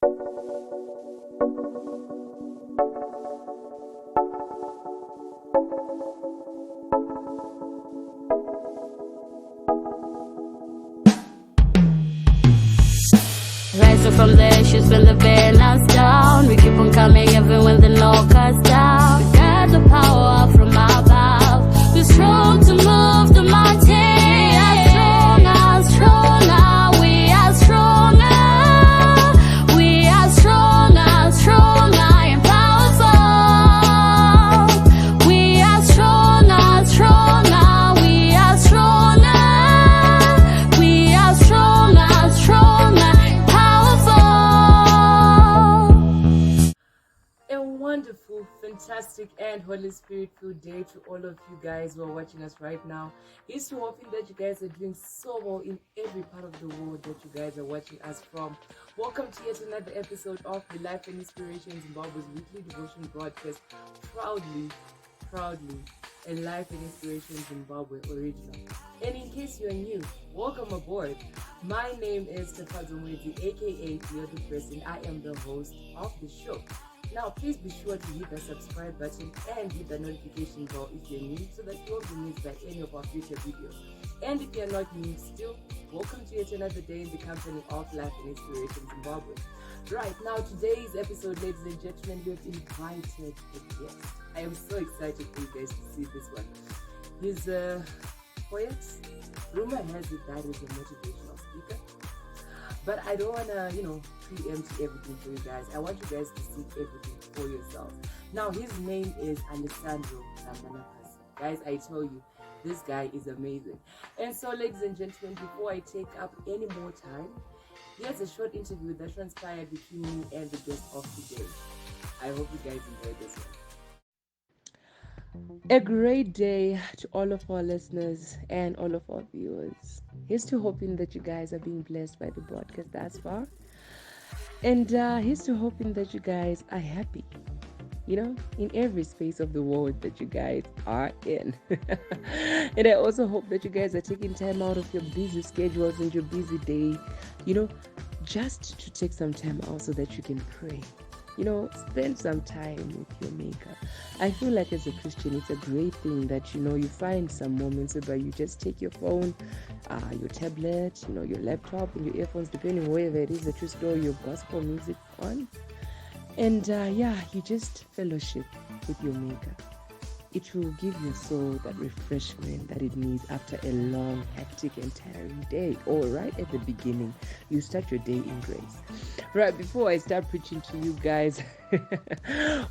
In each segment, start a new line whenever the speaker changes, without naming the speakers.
Rising from the ashes when the banners down. We keep on coming even when the knock us down. We got the power from above. We're strong to move the mountain. Stronger, we are stronger. We are stronger, stronger and powerful. We are stronger, stronger. We are stronger. We are stronger, stronger.
A wonderful, fantastic, and Holy Spirit-filled day to all of you guys who are watching us right now. Here's to hoping that you guys are doing so well in every part of the world that you guys are watching us from. Welcome to yet another episode of the Life and Inspiration Zimbabwe's weekly devotion broadcast, proudly a Life and Inspiration Zimbabwe original. And in case you're new, welcome aboard. My name is Tafadzomwezi, aka The Other Person. I am the host of the show. Now, please be sure to hit the subscribe button and hit the notification bell if you're new so that you won't be missed by any of our future videos. And if you're not new still, welcome to yet another day in the company of Life and Inspiration Zimbabwe. Right, now today's episode, ladies and gentlemen, we have invited a guest. I am so excited for you guys to see this one. He's a poet. Rumor has it that he's a motivational speaker. But I don't want to, preempt everything for you guys. I want you guys to see everything for yourself. Now, his name is Alessandro Rambanapasi. Guys, I tell you, this guy is amazing. And so, ladies and gentlemen, before I take up any more time, here's a short interview that transpired between me and the guest of today. I hope you guys enjoyed this one. A great day to all of our listeners and all of our viewers. Here's to hoping that you guys are being blessed by the broadcast thus far. And here's to hoping that you guys are happy, in every space of the world that you guys are in. And I also hope that you guys are taking time out of your busy schedules and your busy day, just to take some time out so that you can pray. Spend some time with your maker. I feel like as a Christian, it's a great thing that, you find some moments where you just take your phone, your tablet, your laptop and your earphones, depending wherever it is that you store your gospel music on. And you just fellowship with your maker. It will give your soul that refreshment that it needs after a long, hectic and tiring day. Or right at the beginning, you start your day in grace. Right, before I start preaching to you guys,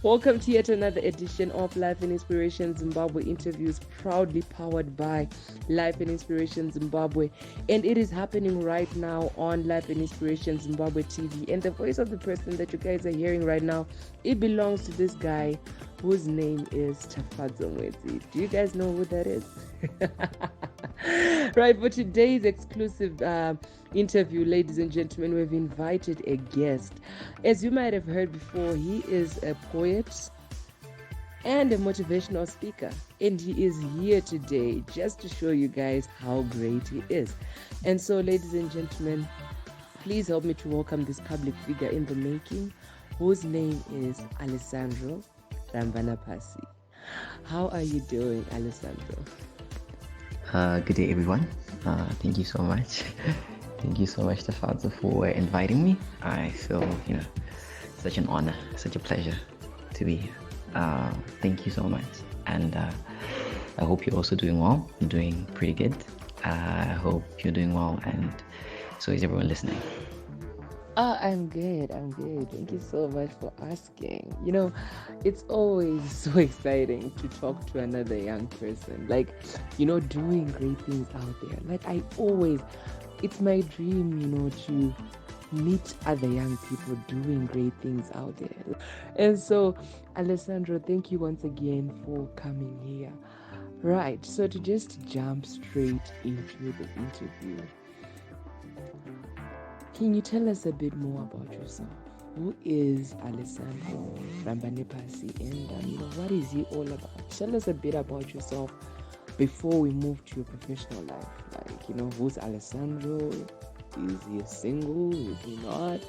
welcome to yet another edition of Life and Inspiration Zimbabwe interviews, proudly powered by Life and Inspiration Zimbabwe. And it is happening right now on Life and Inspiration Zimbabwe TV. And the voice of the person that you guys are hearing right now, it belongs to this guy whose name is Tafadzomwezi. Do you guys know who that is? Right, for today's exclusive interview, ladies and gentlemen, we've invited a guest. As you might have heard before, he is a poet and a motivational speaker. And he is here today just to show you guys how great he is. And so, ladies and gentlemen, please help me to welcome this public figure in the making, whose name is Alessandro Rambanapasi. How are you doing, Alessandro?
Good day, everyone. Thank you so much. Thank you so much, Tafadzo, for inviting me. I feel, such an honor, such a pleasure to be here. Thank you so much. And I hope you're also doing well. I'm doing pretty good. I hope you're doing well, and so is everyone listening.
I'm good. Thank you so much for asking. It's always so exciting to talk to another young person, doing great things out there. It's my dream, to meet other young people doing great things out there. And so, Alessandro, thank you once again for coming here. Right, so to just jump straight into the interview, can you tell us a bit more about yourself? Who is Alessandro Rambanapasi, and what is he all about? Tell us a bit about yourself before we move to your professional life. Who's Alessandro? Is he single? Is he not?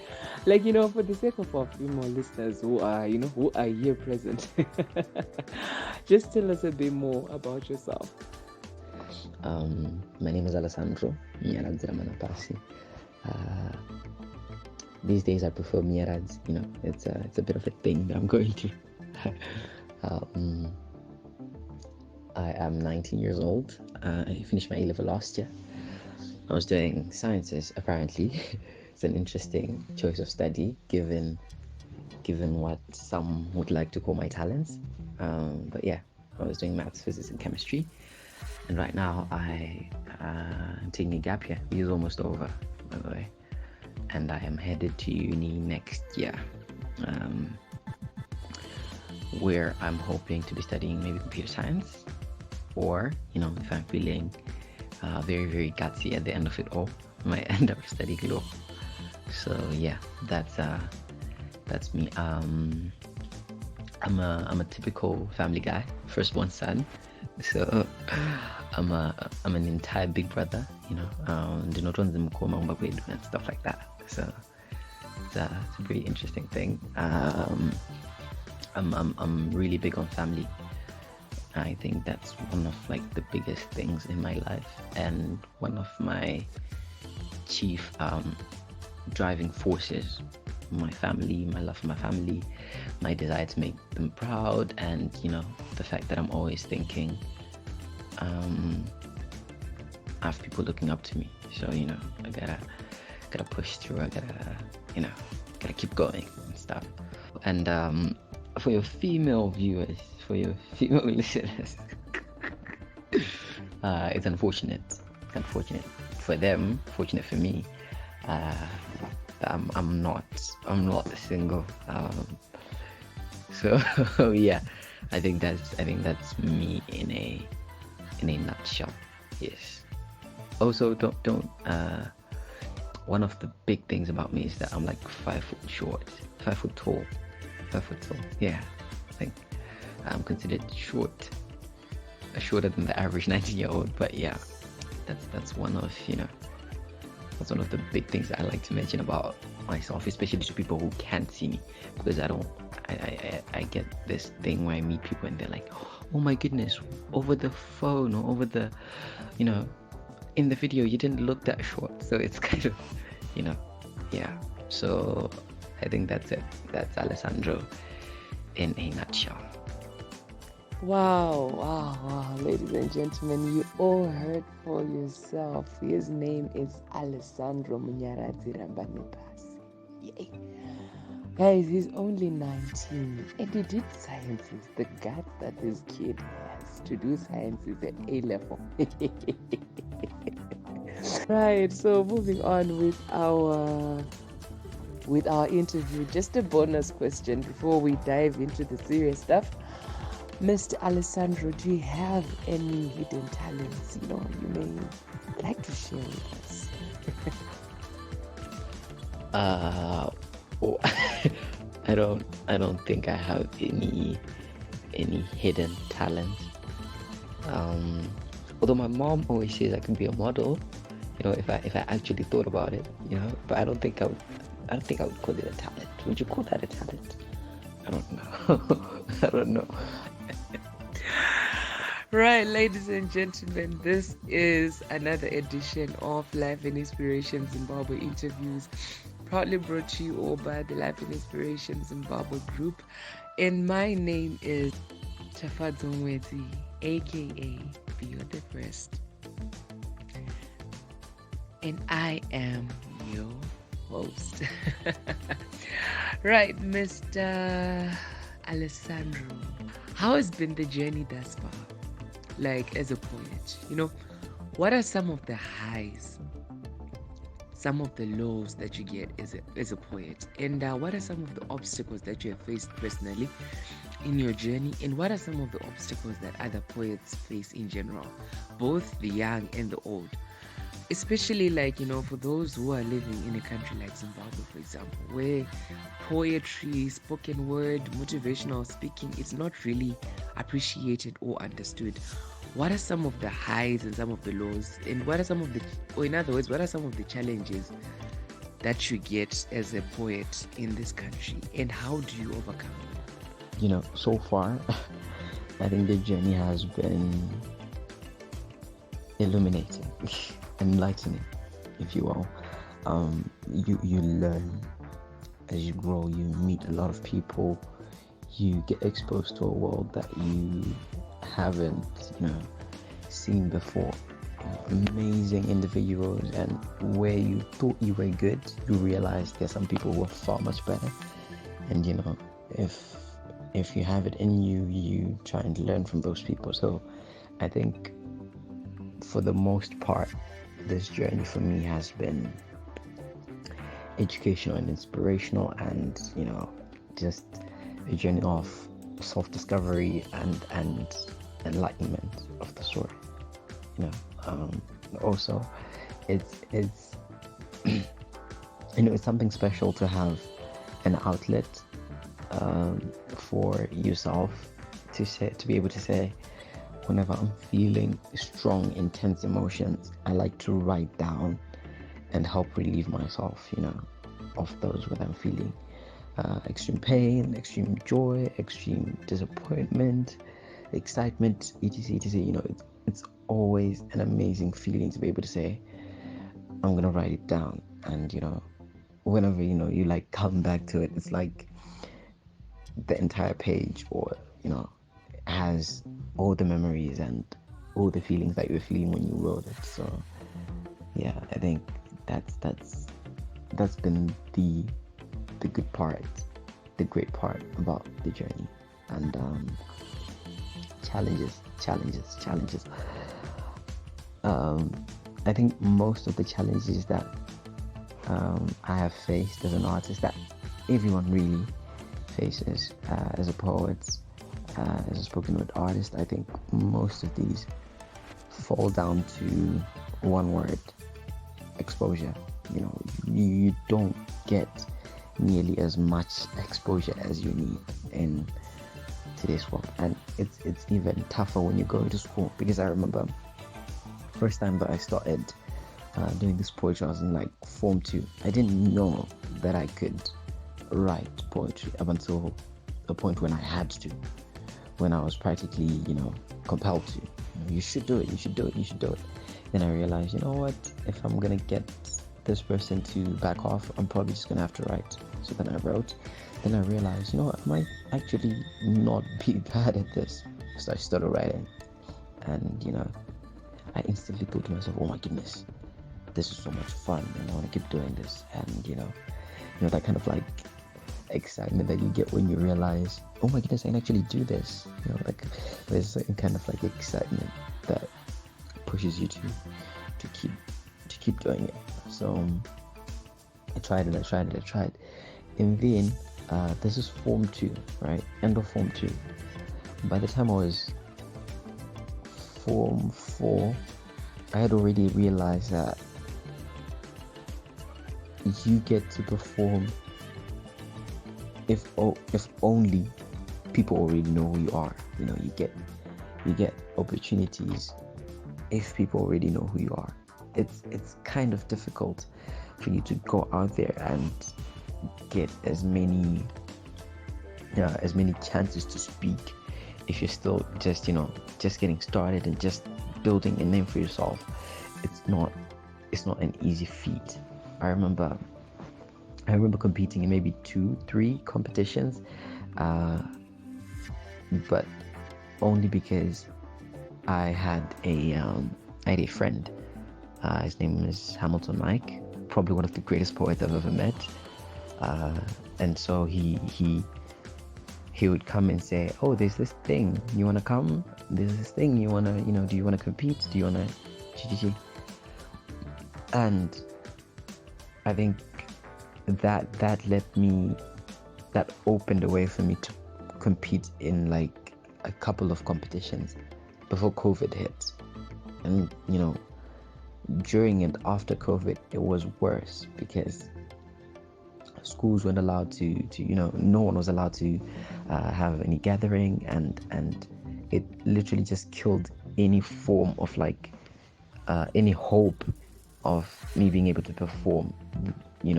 Like, you know, for the sake of our female listeners who are, you know, who are here present, just tell us a bit more about yourself.
My name is Alessandro Rambanapasi. These days I prefer Mierads, you know, it's a bit of a thing that I'm going through. I am 19 years old. I finished my A-level last year. I was doing sciences, apparently. It's an interesting choice of study, given what some would like to call my talents. But yeah, I was doing maths, physics, and chemistry. And right now I'm taking a gap year. It is almost over, by the way. And I am headed to uni next year, where I'm hoping to be studying maybe computer science, or, you know, if I'm feeling very, very gutsy at the end of it all, I might end up studying law. So yeah, that's me. I'm a typical family guy, firstborn son. So I'm an entire big brother, you know. Do not want them call and stuff like that. So it's a very interesting thing. I'm really big on family. I think that's one of like the biggest things in my life, and one of my chief driving forces. My family, my love for my family, my desire to make them proud, and, you know, the fact that I'm always thinking I have people looking up to me. So, you know, I gotta push through. I gotta keep going and stuff. And for your female viewers, for your female listeners, it's unfortunate. It's unfortunate for them, fortunate for me. I'm not single. So yeah, I think that's me in a nutshell. Yes. Also, don't one of the big things about me is that I'm like 5 foot short, 5 foot tall. Yeah, I think I'm considered shorter than the average 19-year-old. But yeah, that's one of, you know, that's one of the big things that I like to mention about myself, especially to people who can't see me, because I get this thing where I meet people and they're like, oh my goodness, over the phone or over the, you know, in the video you didn't look that short. So it's kind of, you know, yeah. So I think that's it. That's Alessandro in a nutshell.
Wow, ladies and gentlemen, you all heard for yourself. His name is Alessandro Rambanapasi. Yay. Guys, he's only 19 and he did sciences. The guts that this kid has to do sciences at A-level. Right, so moving on with our interview, just a bonus question before we dive into the serious stuff. Mr. Alessandro, do you have any hidden talents, you know, you may like to share with us?
I don't think I have any hidden talents. Although my mom always says I can be a model, you know, if I actually thought about it, you know. But I don't think I would call it a talent. Would you call that a talent? I don't know. I don't know.
Right, ladies and gentlemen, this is another edition of Life and Inspiration Zimbabwe interviews, proudly brought to you all by the Life and Inspiration Zimbabwe group. And my name is Tafadzo Mwezi, aka Feel the First. And I am your host. Right, Mr. Alessandro, how has been the journey thus far? Like, as a poet, you know, what are some of the highs, some of the lows that you get as a poet, and what are some of the obstacles that you have faced personally in your journey, and what are some of the obstacles that other poets face in general, both the young and the old? Especially, like, you know, for those who are living in a country like Zimbabwe, for example, where poetry, spoken word, motivational speaking is not really appreciated or understood. what are some of the highs and some of the lows, and what are some of the, or in other words, what are some of the challenges that you get as a poet in this country, and how do you overcome them?
So far, I think the journey has been illuminating, enlightening, if you will. You learn as you grow. You meet a lot of people. You get exposed to a world that you haven't, seen before. Amazing individuals, and where you thought you were good, you realize there's some people who are far much better. And if you have it in you, you try and learn from those people. So I think for the most part, this journey for me has been educational and inspirational, and just a journey of self-discovery and enlightenment of the sort. Also, it's it's something special to have an outlet for yourself to be able to say, whenever I'm feeling strong, intense emotions, I like to write down and help relieve myself, of those when I'm feeling extreme pain, extreme joy, extreme disappointment, excitement, etc. It's always an amazing feeling to be able to say, I'm gonna write it down, and whenever you like come back to it, it's like the entire page, or has all the memories and all the feelings that you were feeling when you wrote it. So yeah, I think that's been the good part, the great part about the journey. And challenges. I think most of the challenges that I have faced as an artist, that everyone really faces as a poet, as a spoken word artist, I think most of these fall down to one word: exposure. You don't get nearly as much exposure as you need in today's world, and it's even tougher when you go to school. Because I remember first time that I started doing this poetry, I was in like Form 2. I didn't know that I could write poetry up until the point when I had to, when I was practically compelled to. You should do it. Then I realized, what, if I'm gonna get this person to back off, I'm probably just gonna have to write. So then I wrote. Then I realized, I might actually not be bad at this. So I started writing, and I instantly thought to myself, oh my goodness, this is so much fun, and I want to keep doing this. And that kind of like excitement that you get when you realize, oh my goodness, I can actually do this. Like there's a certain kind of like excitement that pushes you to keep doing it. So I tried, and then this is Form 2, right? End of Form 2. By the time I was Form 4, I had already realized that you get to perform if only people already know who you are. You get opportunities if people already know who you are. It's kind of difficult for you to go out there and get as many chances to speak if you're still just getting started and just building a name for yourself. It's not an easy feat. I remember competing in maybe 2-3 competitions, but only because I had a friend. His name is Hamilton Mike, probably one of the greatest poets I've ever met. And so he would come and say, oh, there's this thing, you want to come? There's this thing, you want to, do you want to compete? Do you want to... And I think that opened a way for me to compete in like a couple of competitions before COVID hit. And during and after COVID, it was worse because schools weren't allowed to no one was allowed to have any gathering, and it literally just killed any form of like any hope of me being able to perform,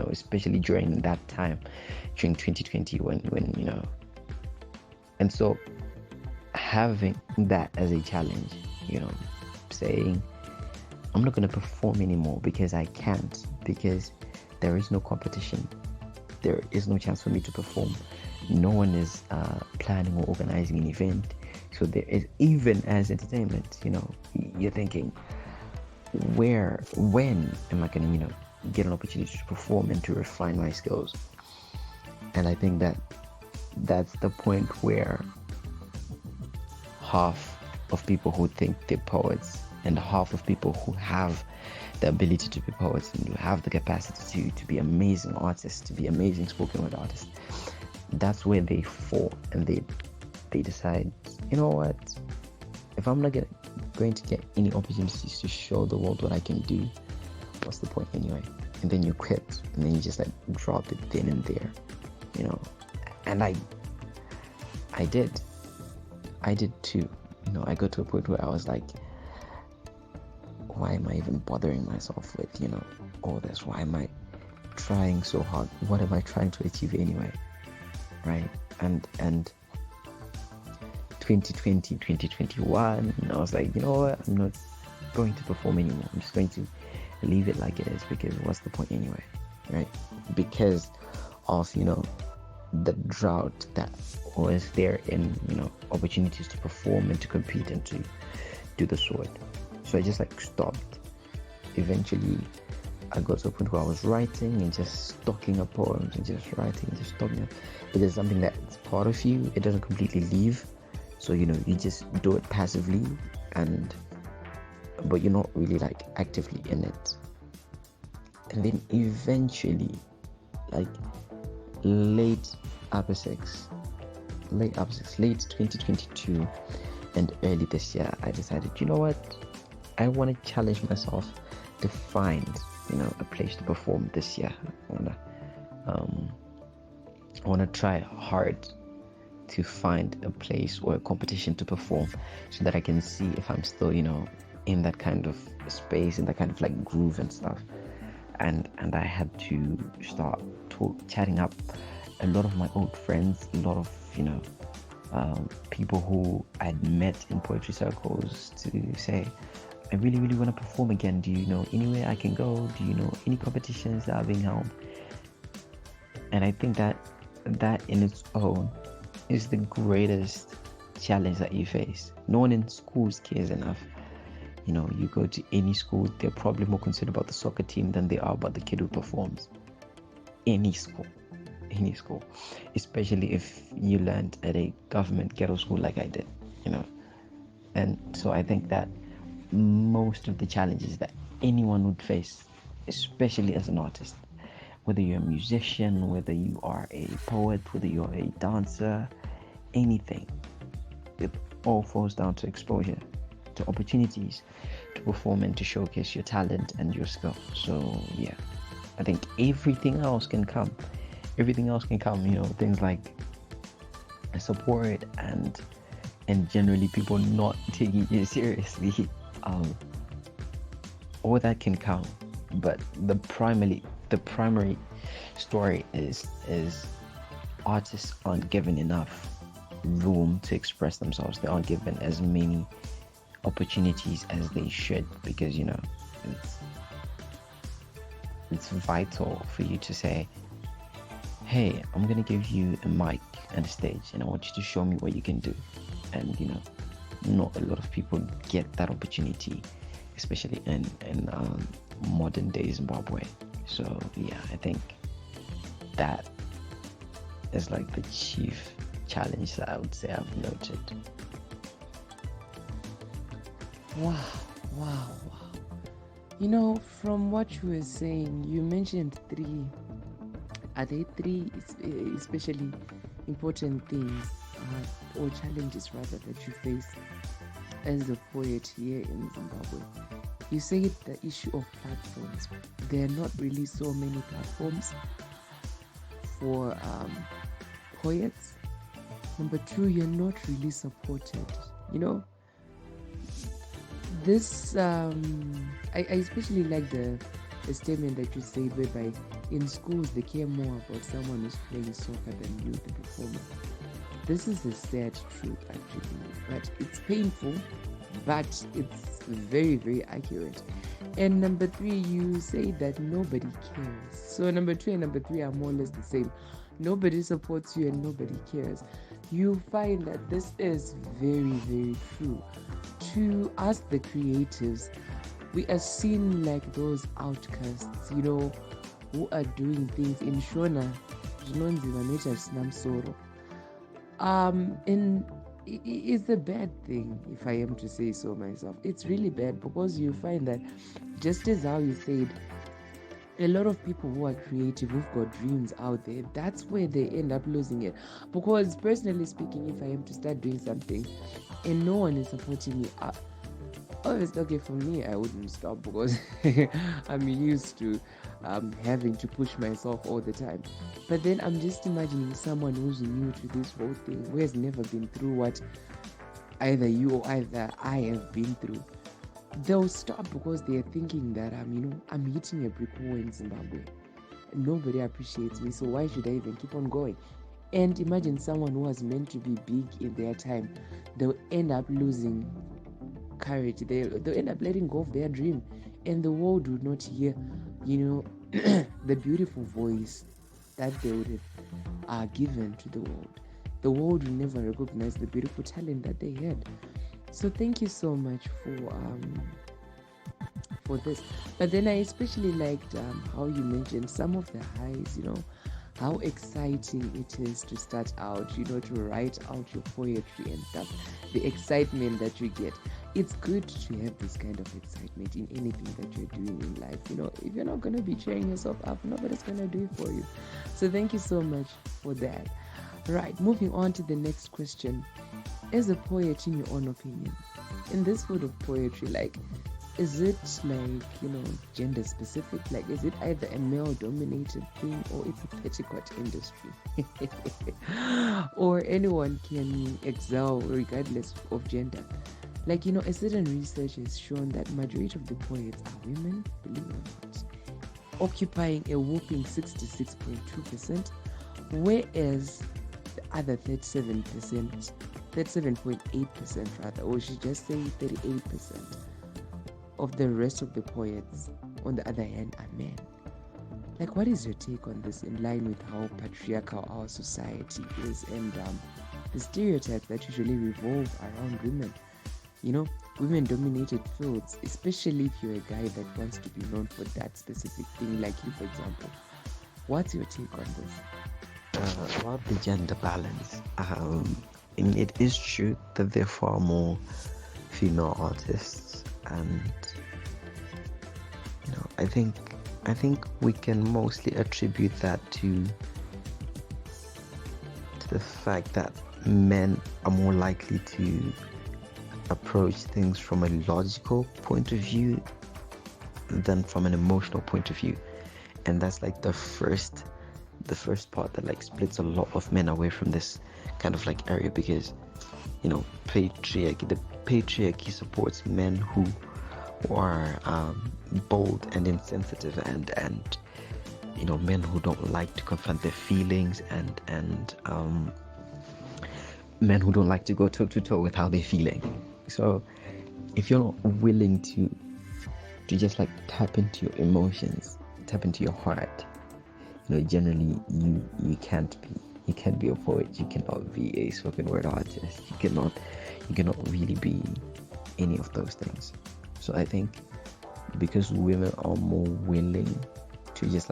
especially during that time, during 2020 when and so having that as a challenge, saying I'm not going to perform anymore because I can't, because there is no competition, there is no chance for me to perform, no one is planning or organizing an event, so there is, even as entertainment, you're thinking, when am I going to get an opportunity to perform and to refine my skills? And I think that's the point where half of people who think they're poets and half of people who have the ability to be poets and who have the capacity to be amazing artists, to be amazing spoken word artists, that's where they fall, and they decide, you know what, if I'm not going to get any opportunities to show the world what I can do, what's the point anyway? And then you quit, and then you just like drop it then and there, and I did too. I got to a point where I was like, why am I even bothering myself with all this? Why am I trying so hard? What am I trying to achieve anyway? Right? And 2020, 2021, I was like, you know what, I'm not going to perform anymore. I'm just going to leave it like it is, because what's the point anyway? Right? Because of the drought that was there in opportunities to perform and to compete and to do the sort. So I just like stopped. Eventually I got to a point where I was writing and just stocking up poems and just writing and just stocking up. It is something that's part of you, it doesn't completely leave, so you just do it passively, but you're not really like actively in it. And then eventually, like late 2022 and early this year, I decided, you know what, I want to challenge myself to find a place to perform this year. I want to try hard to find a place or a competition to perform, so that I can see if I'm still in that kind of space, in that kind of like groove and stuff. And I had to start chatting up a lot of my old friends, a lot of people who I'd met in poetry circles, to say, I really want to perform again. Do you know anywhere I can go? Do you know any competitions that are being held? And I think that in its own is the greatest challenge that you face. No one in schools cares enough. You go to any school, they're probably more concerned about the soccer team than they are about the kid who performs. Any school, especially if you learned at a government ghetto school like I did, And so I think that most of the challenges that anyone would face, especially as an artist, whether you're a musician, whether you are a poet, whether you're a dancer, anything, it all falls down to exposure, to opportunities to perform and to showcase your talent and your skill. So yeah, I think everything else can come, things like support and generally people not taking you seriously, all that can come. But the primary story is artists aren't given enough room to express themselves. They aren't given as many opportunities as they should, because it's vital for you to say, hey, I'm gonna give you a mic and a stage and I want you to show me what you can do. And not a lot of people get that opportunity, especially in modern day Zimbabwe. So yeah, I think that is like the chief challenge that I would say I've noted.
Wow. From what you were saying, you mentioned 3. Are there 3 especially important things or challenges rather that you face as a poet here in Zimbabwe? You said the issue of platforms. There are not really so many platforms for poets. Number 2, you're not really supported. this I especially like the statement that you said, whereby in schools they care more about someone who's playing soccer than you, the performer. This is a sad truth, actually, but it's painful, but it's very, very accurate. And number three, you say that nobody cares. So number two and number three are more or less the same. Nobody supports you and nobody cares. You find that this is very, very true. To us, the creatives, we are seen like those outcasts, who are doing things in Shona. And it's a bad thing, if I am to say so myself. It's really bad, because you find that, just as how you said, a lot of people who are creative, who've got dreams out there, that's where they end up losing it. Because personally speaking, if I am to start doing something and no one is supporting me, obviously, okay, for me, I wouldn't stop, because I'm used to having to push myself all the time. But then I'm just imagining someone who's new to this whole thing, who has never been through what either you or either I have been through. They'll stop, because they're thinking that I'm hitting a brick wall in Zimbabwe. Nobody appreciates me, so why should I even keep on going? And imagine someone who was meant to be big in their time, they'll end up losing courage. They'll end up letting go of their dream, and the world would not hear, the beautiful voice that they would have given to the world. The world will never recognize the beautiful talent that they had. So thank you so much for this. But then I especially liked how you mentioned some of the highs, how exciting it is to start out, to write out your poetry and stuff, the excitement that you get. It's good to have this kind of excitement in anything that you're doing in life. If you're not going to be cheering yourself up, nobody's going to do it for you. So thank you so much for that. Right, moving on to the next question. As a poet, in your own opinion, in this field of poetry, is it gender specific? Is it either a male dominated thing, or it's a petticoat industry? Or anyone can excel regardless of gender? A certain research has shown that majority of the poets are women, believe it or not, occupying a whopping 66.2%, whereas the other 37.8% rather, or should just say 38%, of the rest of the poets, on the other hand, are men. What is your take on this, in line with how patriarchal our society is, and the stereotypes that usually revolve around women? Women-dominated fields, especially if you're a guy that wants to be known for that specific thing, like you, for example. What's your take on this?
About the gender balance, it is true that there are far more female artists, and I think we can mostly attribute that to the fact that men are more likely to approach things from a logical point of view than from an emotional point of view, and that's the first part that splits a lot of men away from this kind of area, because the patriarchy supports men who are bold and insensitive, and men who don't like to confront their feelings, and men who don't like to go toe to toe with how they're feeling. So if you're not willing to just tap into your emotions, tap into your heart, generally you can't be a poet, you cannot be a spoken word artist, you cannot really be any of those things. So I think because women are more willing to just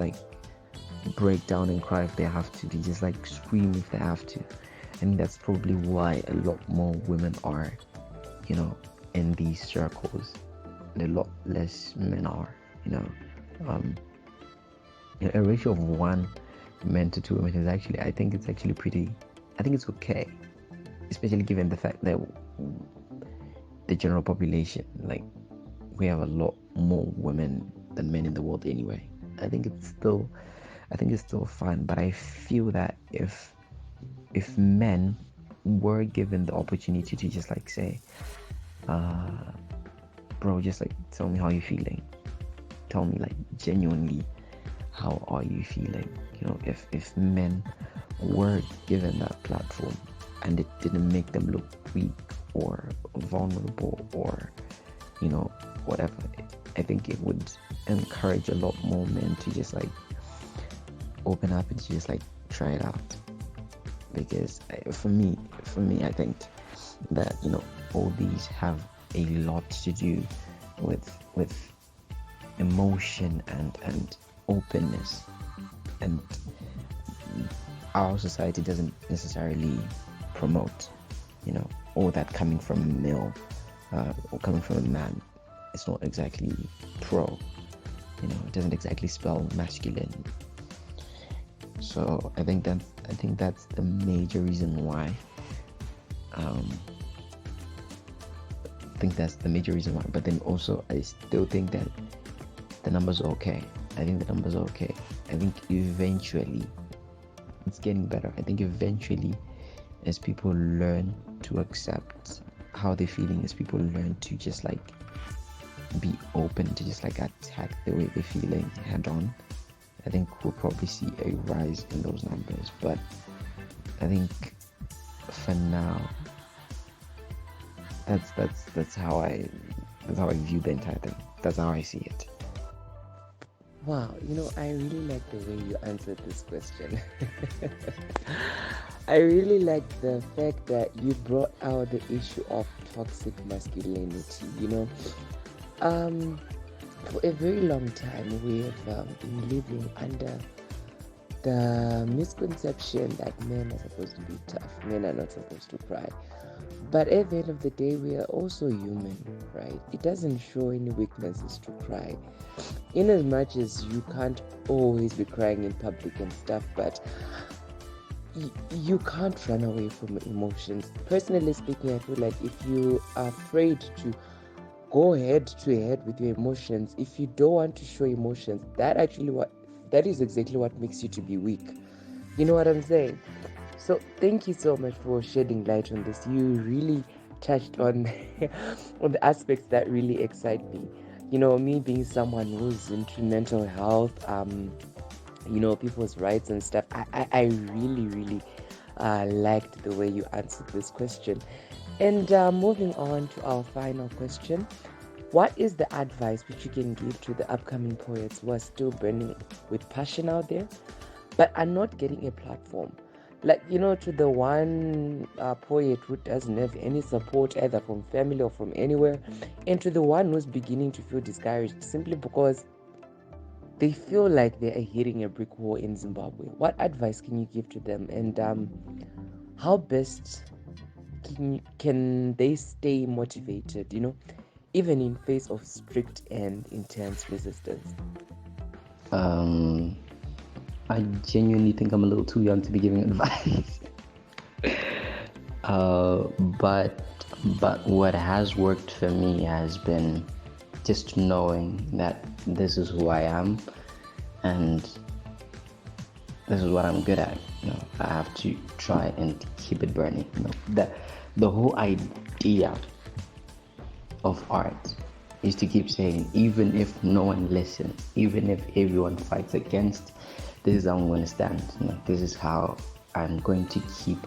break down and cry if they have to just scream if they have to, and that's probably why a lot more women are in these circles, and a lot less men are. A ratio of 1 men to 2 women is actually, I think it's okay, especially given the fact that the general population, we have a lot more women than men in the world anyway. I think it's still fine, but I feel that if men were given the opportunity to just say, bro, just like tell me how you're feeling. Tell me like genuinely, how are you feeling? You know, if men were given that platform and it didn't make them look weak or vulnerable or, you know, whatever, I think it would encourage a lot more men to just like open up and just like try it out. Because for me, I think that, you know, all these have a lot to do with emotion and openness, and our society doesn't necessarily promote, you know, all that coming from a male or coming from a man. It's not exactly pro, you know, it doesn't exactly spell masculine. So I think that's the major reason why. But then also I still think that the numbers are okay. I think the numbers are okay. I think eventually it's getting better. I think eventually, as people learn to accept how they're feeling, as people learn to just like be open to just like attack the way they're feeling head on, I think we'll probably see a rise in those numbers. But I think for now, that's how I view the entire thing. That's how I see it.
Wow, you know, I really like the way you answered this question. I really like the fact that you brought out the issue of toxic masculinity. You know, for a very long time we have been living under the misconception that men are supposed to be tough, men are not supposed to cry. But at the end of the day, we are also human, right? It doesn't show any weaknesses to cry. In as much as you can't always be crying in public and stuff, but you can't run away from emotions. Personally speaking, I feel like if you are afraid to go head to head with your emotions, if you don't want to show emotions, that is exactly what makes you to be weak. You know what I'm saying? So thank you so much for shedding light on this. You really touched on on the aspects that really excite me. You know, me being someone who's into mental health, you know, people's rights and stuff, I really liked the way you answered this question. And moving on to our final question, what is the advice which you can give to the upcoming poets who are still burning with passion out there but are not getting a platform? Like, you know, to the one poet who doesn't have any support either from family or from anywhere, and to the one who's beginning to feel discouraged simply because they feel like they are hitting a brick wall in Zimbabwe. What advice can you give to them, and how best can they stay motivated, you know, even in face of strict and intense resistance?
I genuinely think I'm a little too young to be giving advice. But what has worked for me has been just knowing that this is who I am and this is what I'm good at. You know, I have to try and keep it burning. You know, the whole idea of art is to keep saying, even if no one listens, even if everyone fights against, this is how I'm going to stand. You know, this is how I'm going to keep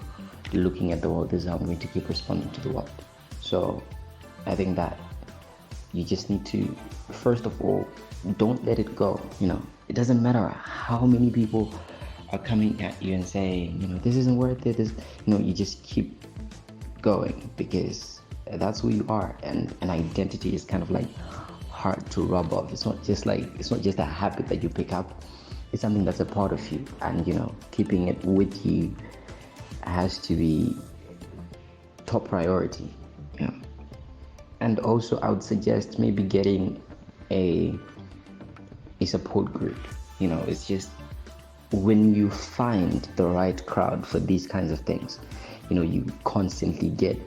looking at the world. This is how I'm going to keep responding to the world. So I think that you just need to, first of all, don't let it go. You know, it doesn't matter how many people are coming at you and saying, you know, this isn't worth it. You just keep going, because that's who you are, and an identity is kind of like hard to rub off. It's not just a habit that you pick up. It's something that's a part of you, and you know, keeping it with you has to be top priority. You know. And also, I would suggest maybe getting a support group. You know, it's just when you find the right crowd for these kinds of things, you know, you constantly get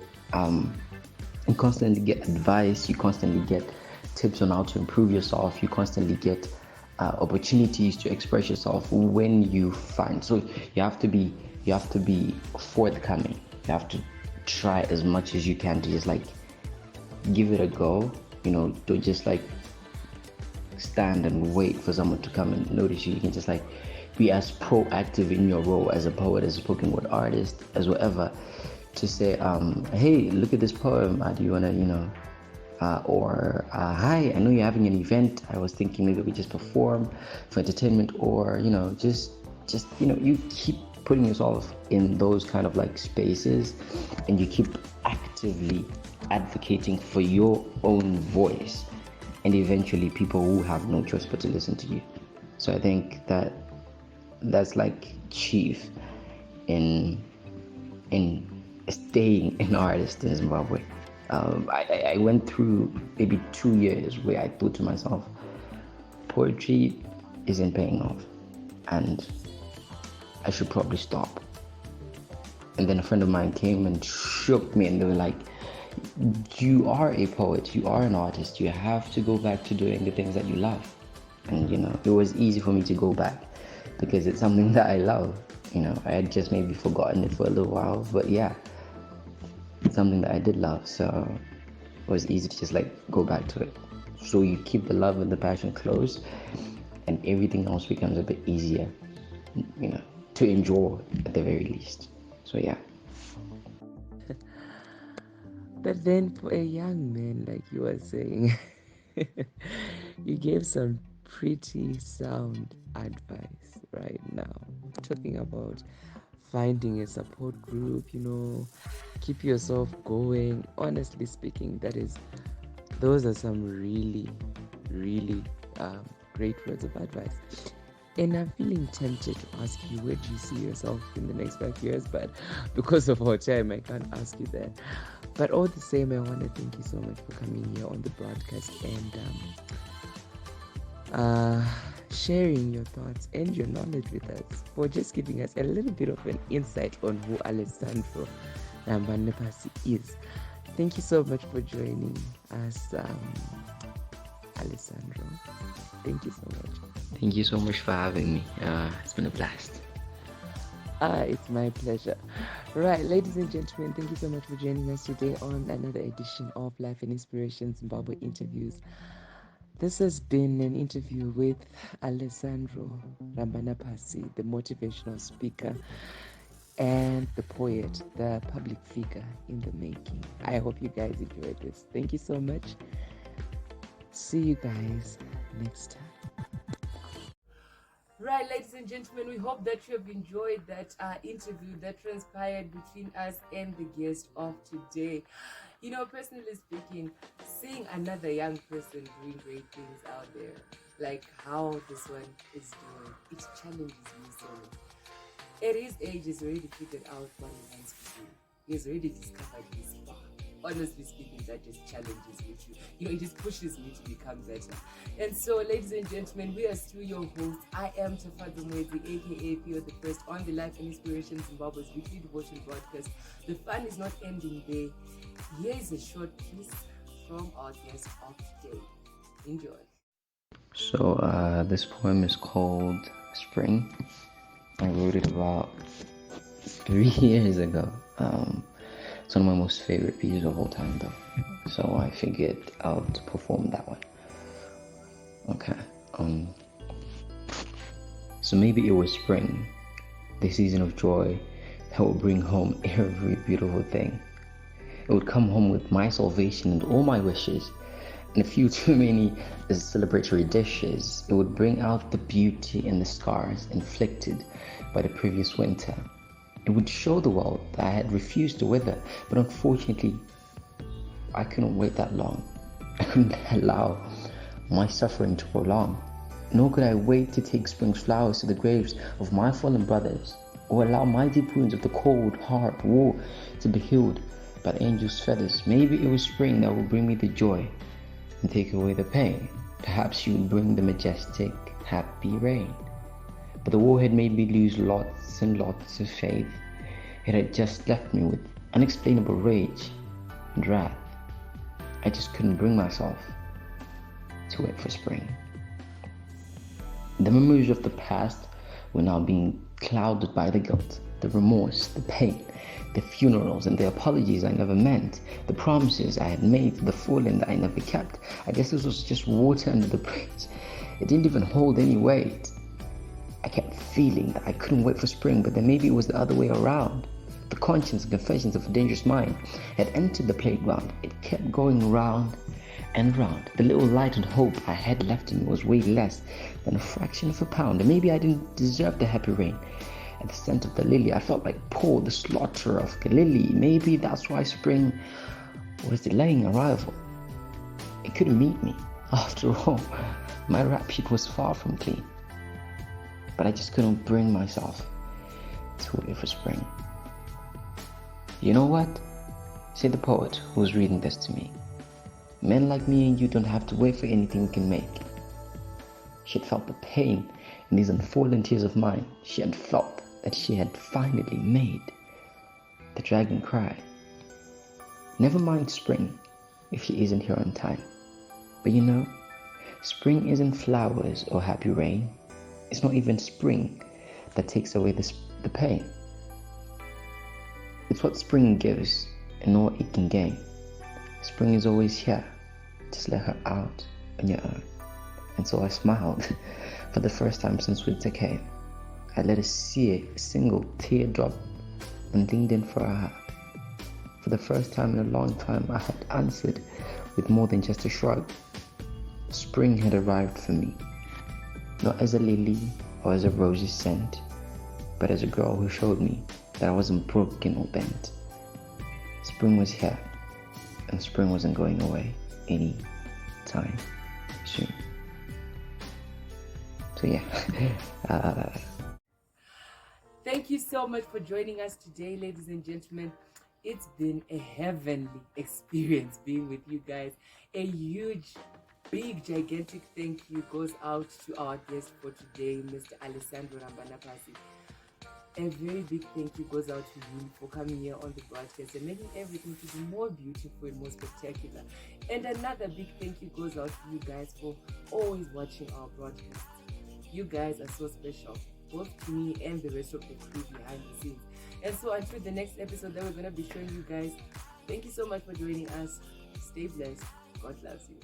advice, you constantly get tips on how to improve yourself, you constantly get opportunities to express yourself when you find. So you have to be forthcoming. You have to try as much as you can to just like give it a go, don't just like stand and wait for someone to come and notice you. You can just like be as proactive in your role as a poet, as a spoken word artist, as whatever, to say, hey, look at this poem. Do you wanna, or hi, I know you're having an event. I was thinking maybe we just perform for entertainment, or just you keep putting yourself in those kind of like spaces, and you keep actively advocating for your own voice, and eventually people will have no choice but to listen to you. So I think that's like chief in staying an artist in Zimbabwe. I went through maybe 2 years where I thought to myself, poetry isn't paying off and I should probably stop. And then a friend of mine came and shook me, and they were like, you are a poet, you are an artist, you have to go back to doing the things that you love. And it was easy for me to go back because it's something that I love. I had just maybe forgotten it for a little while, but yeah, it's something that I did love, so it was easy to just like go back to it. So you keep the love and the passion close, and everything else becomes a bit easier, to enjoy at the very least. So yeah.
But then for a young man, like you were saying, you gave some pretty sound advice right now, talking about finding a support group, keep yourself going. Honestly speaking, those are some really, really great words of advice. And I'm feeling tempted to ask you, where do you see yourself in the next 5 years? But because of our time, I can't ask you that. But all the same, I want to thank you so much for coming here on the broadcast and sharing your thoughts and your knowledge with us, for just giving us a little bit of an insight on who Alessandro Rambanapasi is. Thank you so much for joining us, Alessandro. Thank you so much.
Thank you so much for having me. It's been a blast.
It's my pleasure. Right, ladies and gentlemen, thank you so much for joining us today on another edition of Life and Inspiration Zimbabwe interviews. This has been an interview with Alessandro Rambanapasi, the motivational speaker and the poet, the public figure in the making. I hope you guys enjoyed this. Thank you so much. See you guys next time. Right, ladies and gentlemen, we hope that you have enjoyed that interview that transpired between us and the guest of today. Personally speaking, seeing another young person doing great things out there, like how this one is doing, it challenges me so much. At his age, he's already figured out what he wants to do. He's already discovered his spark. Honestly speaking, that just challenges me too. It just pushes me to become better. And so, ladies and gentlemen, we are still your hosts. I am Tafadza Mwezi, aka Pio the First, on the Life and Inspiration Zimbabwe's weekly devotion broadcast. The fun is not ending there. Here is a short piece from our guest of today. Enjoy.
So this poem is called Spring. I wrote it about 3 years ago. It's one of my most favorite pieces of all time, though. So I figured I'd perform that one. Okay. So maybe it was spring, the season of joy that would bring home every beautiful thing. It would come home with my salvation and all my wishes, and a few too many celebratory dishes. It would bring out the beauty and the scars inflicted by the previous winter. It would show the world that I had refused to wither, but unfortunately, I couldn't wait that long. I couldn't allow my suffering to prolong. Nor could I wait to take spring's flowers to the graves of my fallen brothers, or allow my deep wounds of the cold, hard war to be healed by the angel's feathers. Maybe it was spring that would bring me the joy and take away the pain. Perhaps she would bring the majestic, happy rain. But the war had made me lose lots and lots of faith. It had just left me with unexplainable rage and wrath. I just couldn't bring myself to wait for spring. The memories of the past were now being clouded by the guilt The remorse, the pain, the funerals and the apologies I never meant, the promises I had made to the fallen that I never kept. I guess this was just water under the bridge. It didn't even hold any weight. I kept feeling that I couldn't wait for spring, but then maybe it was the other way around. The conscience and confessions of a dangerous mind had entered the playground. It kept going round and round. The little light and hope I had left in me was way less than a fraction of a pound, and maybe I didn't deserve the happy rain. At the scent of the lily, I felt like Paul, the slaughterer of Galilee. Maybe that's why spring was delaying arrival. It couldn't meet me. After all, my rap sheet was far from clean. But I just couldn't bring myself to wait for spring. You know what? Said the poet who was reading this to me. Men like me and you don't have to wait for anything we can make. She had felt the pain in these unfallen tears of mine. She had felt that she had finally made the dragon cry. Never mind spring if she isn't here on time. But you know, spring isn't flowers or happy rain. It's not even spring that takes away the pain. It's what spring gives and not what it can gain. Spring is always here. Just let her out on your own. And so I smiled for the first time since winter came. I let her see a single teardrop and leaned in for her hug. For the first time in a long time, I had answered with more than just a shrug. Spring had arrived for me, not as a lily or as a rosy scent, but as a girl who showed me that I wasn't broken or bent. Spring was here, and spring wasn't going away any time soon. So yeah.
Thank you so much for joining us today, ladies and gentlemen. It's been a heavenly experience being with you guys. A huge, big, gigantic thank you goes out to our guest for today, Mr. Alessandro Rambanapasi. A very big thank you goes out to you for coming here on the broadcast and making everything to be more beautiful and more spectacular. And another big thank you goes out to you guys for always watching our broadcast. You guys are so special, both to me and the rest of the crew behind the scenes. And so until the next episode that we're going to be showing you guys, thank you so much for joining us. Stay blessed. God loves you.